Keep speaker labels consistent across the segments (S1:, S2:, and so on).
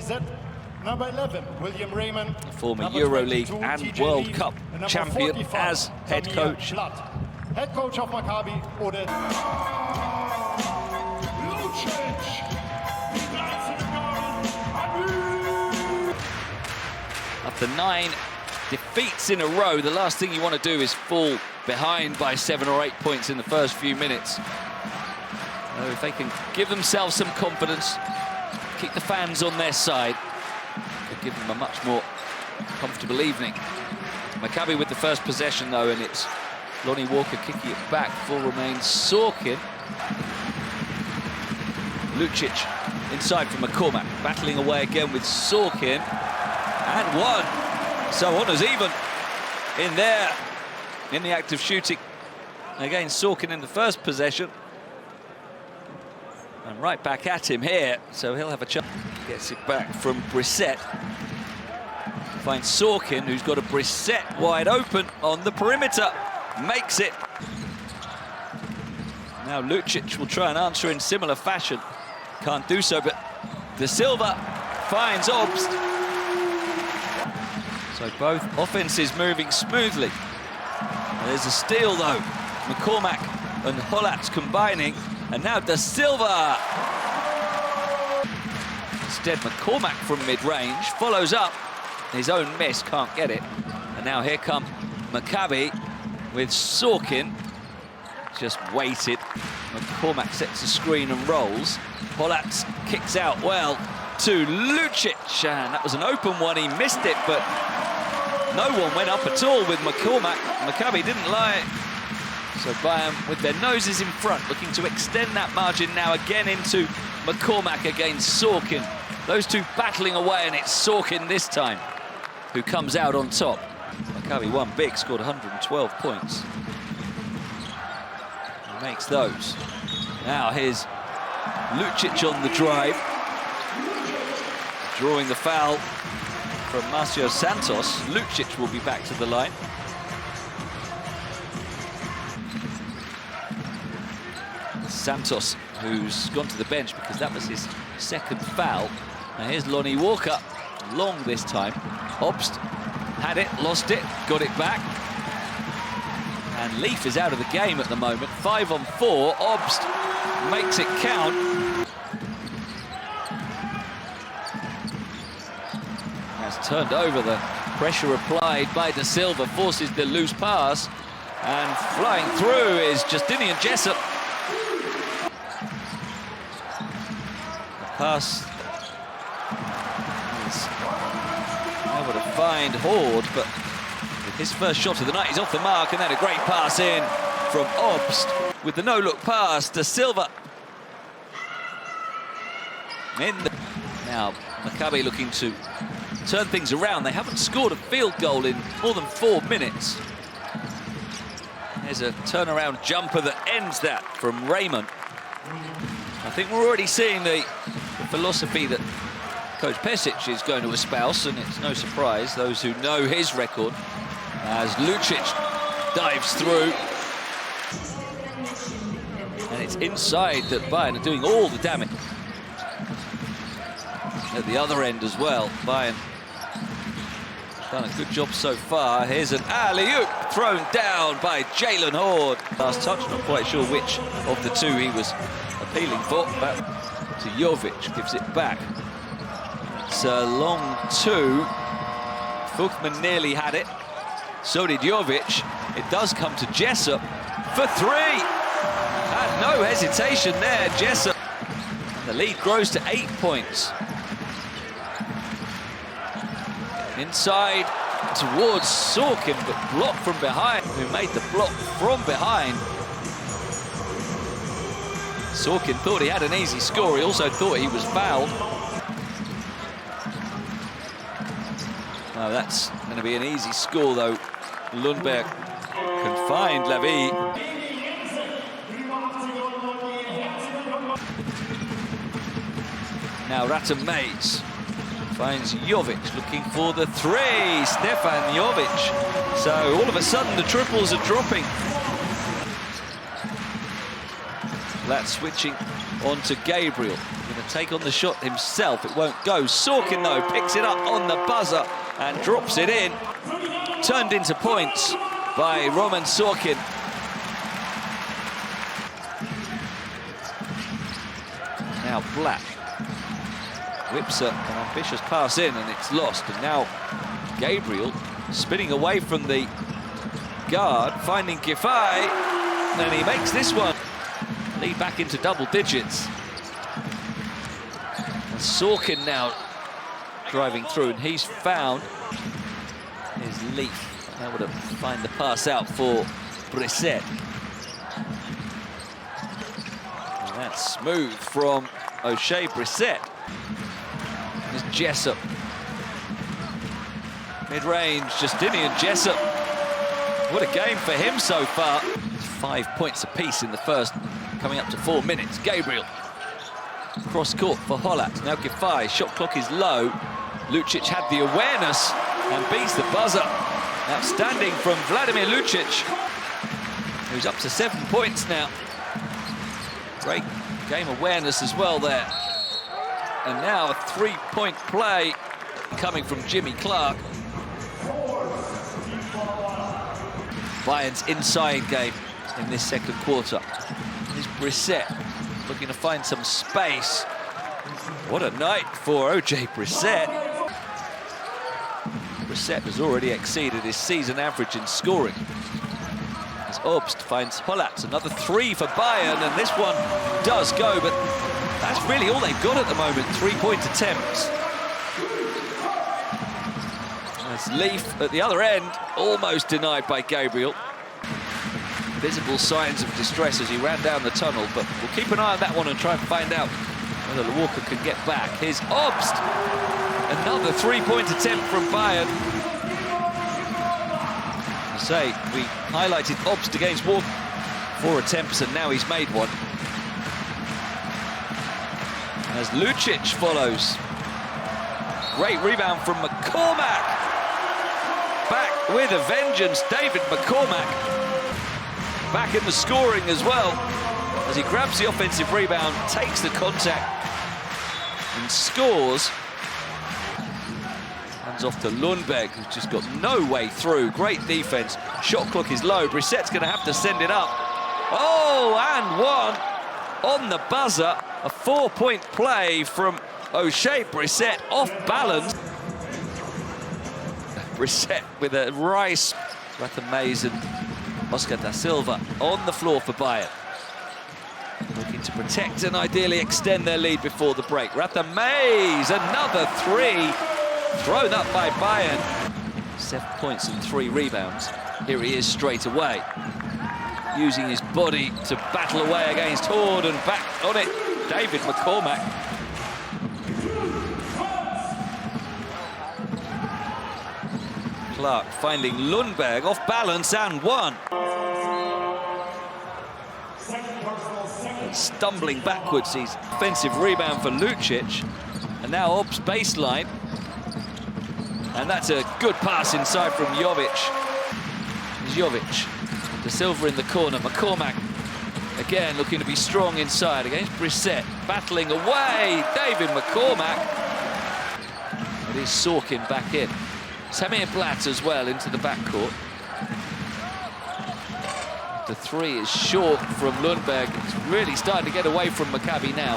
S1: Brissett. Number 11, William Rayman.
S2: Former EuroLeague and World Cup champion
S1: 45,
S2: as head
S1: Tamir
S2: coach.
S1: Blatt. Head coach of Maccabi, Lucic.
S2: After 9 defeats in a row, the last thing you want to do is fall behind by 7 or 8 points in the first few minutes. So if they can give themselves some confidence, keep the fans on their side, could give them a much more comfortable evening. Maccabi with the first possession though, and it's Lonnie Walker kicking it back. Full remains Sorkin. Lucic inside from Mccormack, battling away again with Sorkin. And one. So honours even in there, in the act of shooting. Again, Sorkin in the first possession. And right back at him here, so he'll have a chance. Gets it back from Brissett. Finds Sorkin, who's got a Brissett wide open on the perimeter. Makes it. Now Lucic will try and answer in similar fashion. Can't do so, but Da Silva finds Obst. So both offenses moving smoothly. There's a steal though. McCormack and Hollatz combining, and now Da Silva. Instead, McCormack from mid-range follows up. His own miss, can't get it. And now here come Maccabi with Sorkin. Just waited. McCormack sets the screen and rolls. Hollatz kicks out well to Lucic, and that was an open one. He missed it, but no one went up at all with McCormack. Maccabi didn't lie. So Bayern with their noses in front, looking to extend that margin now again into McCormack against Sorkin. Those two battling away, and it's Sorkin this time who comes out on top. Maccabi won big, scored 112 points. He makes those. Now here's Lucic on the drive. Drawing the foul from Marcio Santos. Lucic will be back to the line. Santos, who's gone to the bench because that was his second foul. Now here's Lonnie Walker, long this time. Obst had it, lost it, got it back. And Leaf is out of the game at the moment. 5 on 4, Obst makes it count. Has turned over, the pressure applied by Da Silva, forces the loose pass. And flying through is Justinian Jessup. Pass is able to find Hoard, but with his first shot of the night, he's off the mark, and then a great pass in from Obst with the no-look pass. Da Silva in the... Now Maccabi looking to turn things around. They haven't scored a field goal in more than 4 minutes. There's a turnaround jumper that ends that from Rayman. I think we're already seeing the philosophy that Coach Pesic is going to espouse, and it's no surprise, those who know his record, as Lucic dives through. And it's inside that Bayern are doing all the damage. At the other end as well, Bayern done a good job so far. Here's an alley-oop thrown down by Jaylen Hoard. Last touch, not quite sure which of the two he was appealing for, but to Jovic, gives it back. It's a long two. Fuchman nearly had it. So did Jovic. It does come to Jessup for 3. And no hesitation there, Jessup. The lead grows to 8 points. Inside towards Sorkin, but blocked from behind. Who made the block from behind. Sorkin thought he had an easy score. He also thought he was fouled. No, that's going to be an easy score, though. Lundberg can find Levy. Now Rathan-Mayes finds Jovic looking for the 3. Stefan Jovic. So all of a sudden the triples are dropping. Blatt switching onto Gabriel. Going to take on the shot himself. It won't go. Sorkin, though, picks it up on the buzzer and drops it in. Turned into points by Roman Sorkin. Now Blatt whips an ambitious pass in, and it's lost. And now Gabriel spinning away from the guard, finding Giffey, and he makes this one. Lead back into double digits. And Sorkin now driving through, and he's found his Leaf. Able to find the pass out for Brissett. And that's smooth from O'Shea Brissett. There's Jessup. Mid-range, Justinian Jessup. What a game for him so far. 5 points apiece in the first, coming up to 4 minutes. Gabriel. Cross court for Hollatz. Now Giffey. Shot clock is low. Lucic had the awareness and beats the buzzer. Outstanding from Vladimir Lucic, who's up to 7 points now. Great game awareness as well there. And now a 3-point play coming from Jimmy Clark. Bayern's inside game in this second quarter. Here's Brissett looking to find some space. What a night for O'Shae Brissett. Brissett has already exceeded his season average in scoring. As Obst finds Hollatz, another 3 for Bayern, and this one does go, but that's really all they've got at the moment, 3-point attempts. As Leaf at the other end, almost denied by Gabriel. Visible signs of distress as he ran down the tunnel, but we'll keep an eye on that one and try and find out whether Walker can get back. Here's Obst. Another 3-point attempt from Bayern. I say, we highlighted Obst against Walker. 4 attempts, and now he's made one. As Lucic follows. Great rebound from McCormack. Back with a vengeance, David Mccormack. Back in the scoring as well. As he grabs the offensive rebound, takes the contact, and scores. Hands off to Lundberg, who's just got no way through. Great defense. Shot clock is low. Brissett's going to have to send it up. Oh, and one on the buzzer. A 4-point play from O'Shea Brissett, off balance. Brissett with a Rice. Rathan-Mayes and Oscar Da Silva on the floor for Bayern. Looking to protect and ideally extend their lead before the break. Rathan-Mayes, another 3. Thrown up by Bayern. 7 points and 3 rebounds. Here he is straight away. Using his body to battle away against Hoard, and back on it, David McCormack. Clark finding Lundberg off balance and one. And stumbling backwards, he's offensive rebound for Lucic. And now Obst baseline. And that's a good pass inside from Jovic. Jovic. Da Silva in the corner. McCormack again looking to be strong inside against Brissett. Battling away. David McCormack. It is Sorkin back in. Tamir Blatt as well into the backcourt. The 3 is short from Lundberg. It's really starting to get away from Maccabi now.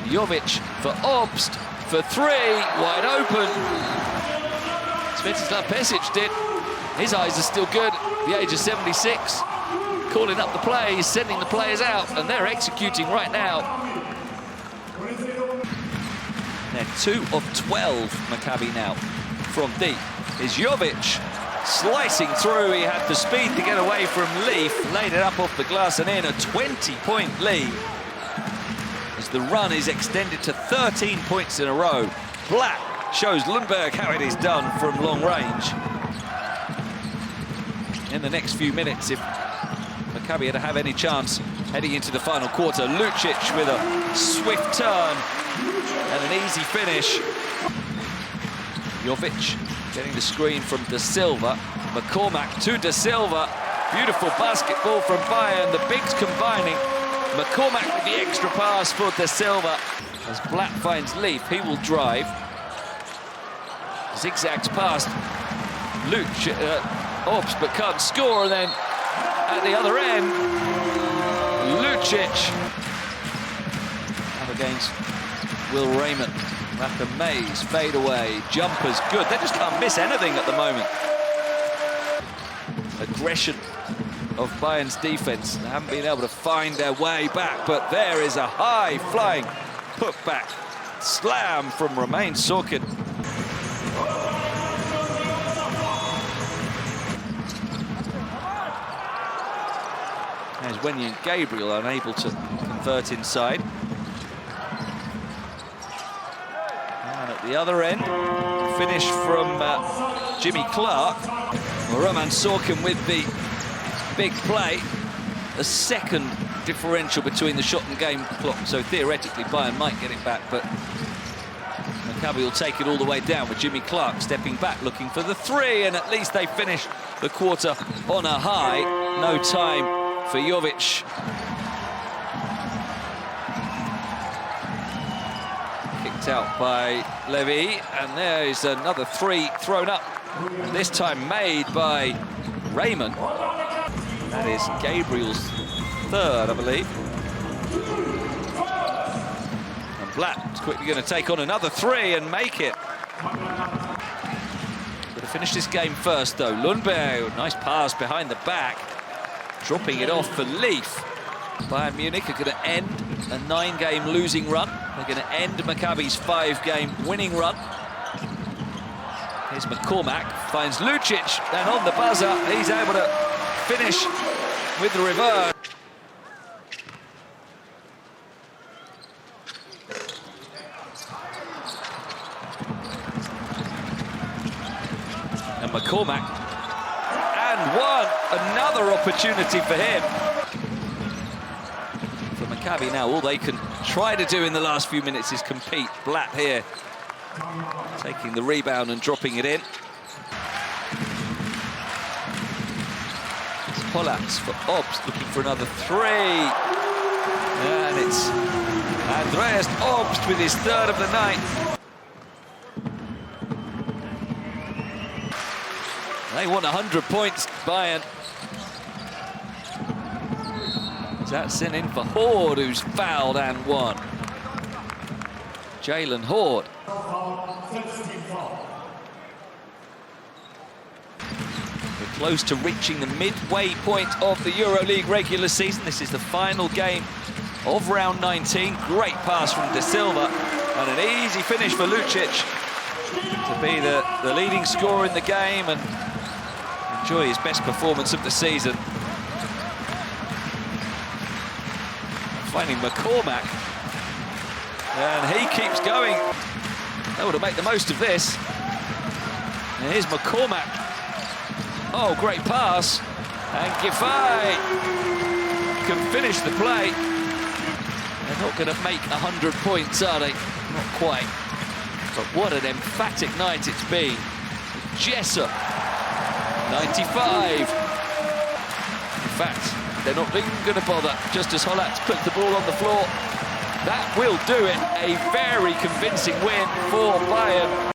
S2: Jovic for Obst. For 3, wide open. Svetislav Pesic did. His eyes are still good at the age of 76. Calling up the plays, sending the players out, and they're executing right now. They're 2 of 12, Maccabi now, from deep. Is Jovic slicing through. He had the speed to get away from Leaf, laid it up off the glass and in. A 20-point lead. As the run is extended to 13 points in a row. Blatt shows Lundberg how it is done from long range. In the next few minutes, if Maccabi are to have any chance heading into the final quarter, Lucic with a swift turn and an easy finish. Jovic getting the screen from Da Silva. McCormack to Da Silva. Beautiful basketball from Bayern. The bigs combining McCormack with the extra pass for Da Silva. As Blatt finds Leaf, he will drive. Zigzags past Obst, but can't score. And then at the other end, Lucic. Up against William Rayman. Rathan-Mayes, fade away, jumpers good. They just can't miss anything at the moment. Aggression of Bayern's defense. They haven't been able to find their way back, but there is a high-flying putback slam from Roman Sorkin. As Wenyen and Gabriel unable to convert inside. And at the other end, finish from Jimmy Clark. Roman Sorkin with the big play. A second differential between the shot and game clock, so theoretically Bayern might get it back, but Maccabi will take it all the way down with Jimmy Clark stepping back, looking for the three, and at least they finish the quarter on a high. No time for Jovic. Kicked out by Levy, and there is another three thrown up, this time made by Rayman. That is Gabriel's third, I believe. And Blatt is quickly going to take on another three and make it. Going to finish this game first, though. Lundberg, nice pass behind the back. Dropping it off for Leaf. Bayern Munich are going to end a 9-game losing run. They're going to end Maccabi's 5-game winning run. Here's McCormack, finds Lucic, and on the buzzer, he's able to finish with the reverse. And McCormack, and one, another opportunity for him. For Maccabi now, all they can try to do in the last few minutes is compete. Blatt here, taking the rebound and dropping it in. Hollatz for Obst, looking for another three. And it's Andreas Obst with his third of the night. They want 100 points, Bayern. That's in for Hoard, who's fouled and won. Jaylen Hoard. We're close to reaching the midway point of the EuroLeague regular season. This is the final game of round 19. Great pass from Da Silva and an easy finish for Lucic to be the leading scorer in the game and enjoy his best performance of the season. Finding McCormack, and he keeps going. Able to make the most of this. And here's McCormack. Oh, great pass. And Giffey can finish the play. They're not going to make 100 points, are they? Not quite. But what an emphatic night it's been. Jessup, 95. In fact, they're not even going to bother. Justus Hollatz put the ball on the floor. That will do it. A very convincing win for Bayern.